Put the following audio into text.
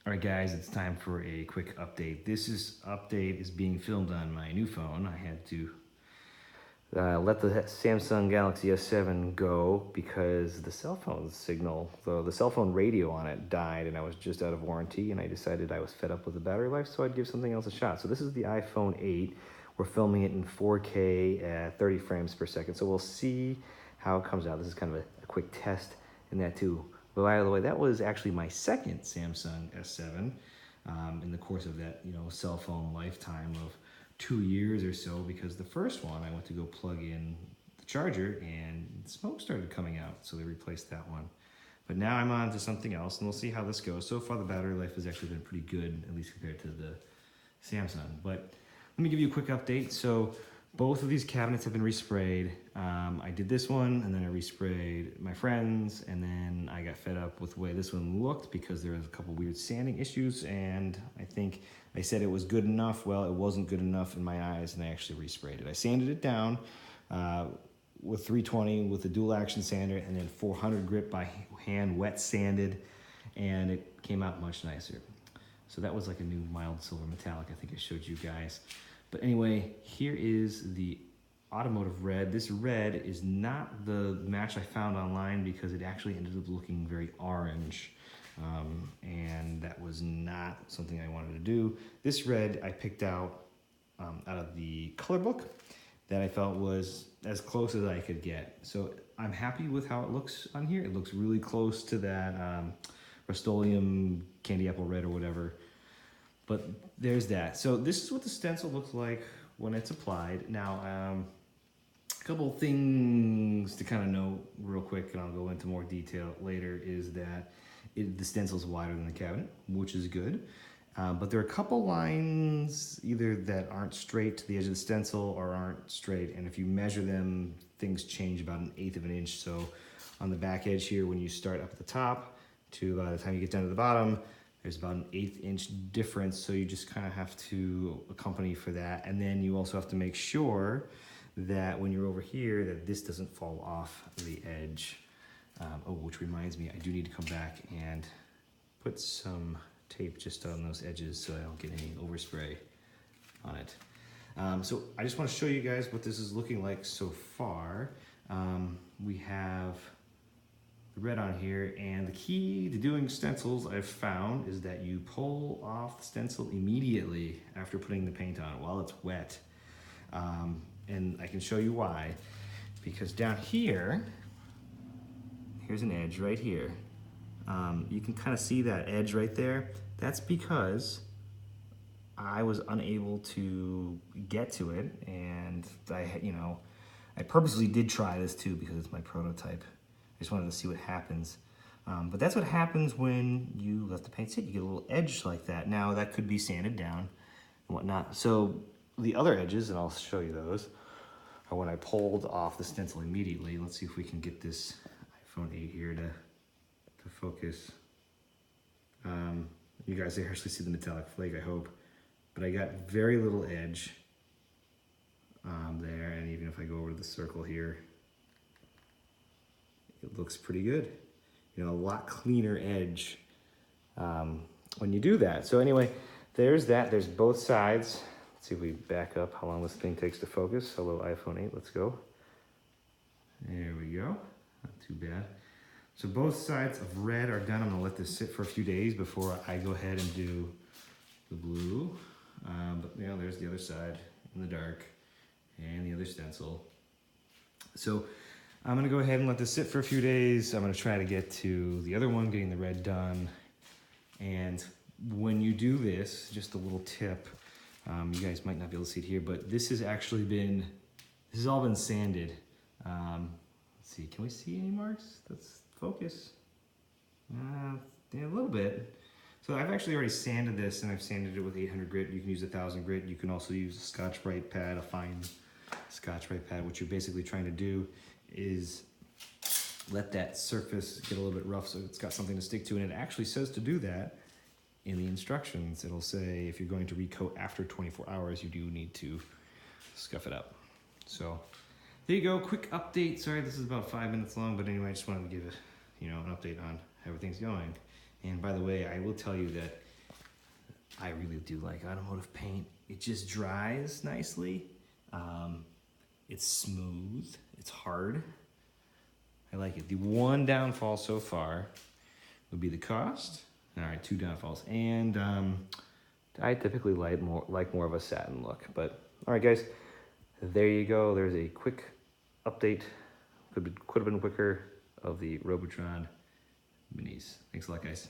All right, guys, it's time for a quick update. Update is being filmed on my new phone. I had to let the Samsung Galaxy S7 go because the cell phone signal, the cell phone radio on it died, and I was just out of warranty, and I decided I was fed up with the battery life, so I'd give something else a shot. So this is the iPhone 8. We're filming it in 4K at 30 frames per second, so we'll see how it comes out. This is kind of a quick test in that too. But by the way, that was actually my second Samsung S7 in the course of that cell phone lifetime of 2 years or so, because the first one I went to go plug in the charger and smoke started coming out, so they replaced that one. But now I'm on to something else, and we'll see how this goes. So far the battery life has actually been pretty good, at least compared to the Samsung. But let me give you a quick update. So both of these cabinets have been resprayed. I did this one, and then I resprayed my friends, and then I got fed up with the way this one looked because there was a couple weird sanding issues, and I think I said it was good enough. Well, it wasn't good enough in my eyes, and I actually resprayed it. I sanded it down with 320 with a dual action sander, and then 400 grit by hand wet sanded, and it came out much nicer. So that was like a new mild silver metallic I think I showed you guys. But anyway, here is the automotive red. This red is not the match I found online because it actually ended up looking very orange. And that was not something I wanted to do. This red I picked out of the color book that I felt was as close as I could get. So I'm happy with how it looks on here. It looks really close to that Rust-Oleum candy apple red or whatever. But there's that. So this is what the stencil looks like when it's applied. Now, a couple things to kind of know real quick, and I'll go into more detail later, is that the stencil is wider than the cabinet, which is good. But there are a couple lines either that aren't straight to the edge of the stencil or aren't straight. And if you measure them, things change about 1/8 of an inch. So on the back edge here, when you start up at the top to by the time you get down to the bottom, there's about an 1/8 inch difference, so you just kind of have to accompany for that. And then you also have to make sure that when you're over here, that this doesn't fall off the edge. Which reminds me, I do need to come back and put some tape just on those edges so I don't get any overspray on it. So I just want to show you guys what this is looking like so far. We have the red on here, and the key to doing stencils I've found is that you pull off the stencil immediately after putting the paint on while it's wet. And I can show you why, because down here, here's an edge right here. You can kind of see that edge right there. That's because I was unable to get to it, and I purposely did try this too because it's my prototype. I just wanted to see what happens. But that's what happens when you let the paint sit. You get a little edge like that. Now that could be sanded down and whatnot. So the other edges, and I'll show you those, are when I pulled off the stencil immediately. Let's see if we can get this iPhone 8 here to focus. You guys actually see the metallic flake, I hope. But I got very little edge there, and even if I go over to the circle here, it looks pretty good. A lot cleaner edge when you do that. So anyway, there's that. There's both sides. Let's see if we back up how long this thing takes to focus. Hello, iPhone 8, let's go. There we go, not too bad. So both sides of red are done. I'm gonna let this sit for a few days before I go ahead and do the blue. But there's the other side in the dark and the other stencil. So I'm gonna go ahead and let this sit for a few days. I'm gonna try to get to the other one, getting the red done. And when you do this, just a little tip, you guys might not be able to see it here, but this has all been sanded. Let's see, can we see any marks? Let's focus. Yeah, a little bit. So I've actually already sanded this, and I've sanded it with 800 grit. You can use 1000 grit. You can also use a Scotch-Brite pad, a fine Scotch-Brite pad. What you're basically trying to do is let that surface get a little bit rough so it's got something to stick to, and it actually says to do that in the instructions. It'll say if you're going to recoat after 24 hours, you do need to scuff it up. So there you go, quick update. Sorry, this is about 5 minutes long, but anyway, I just wanted to give it, an update on how everything's going. And by the way, I will tell you that I really do like automotive paint. It just dries nicely. It's smooth, it's hard. I like it. The one downfall so far would be the cost. All right, 2 downfalls. And I typically like more of a satin look. But all right, guys, there you go. There's a quick update. Could have been quicker of the Robotron minis. Thanks a lot, guys.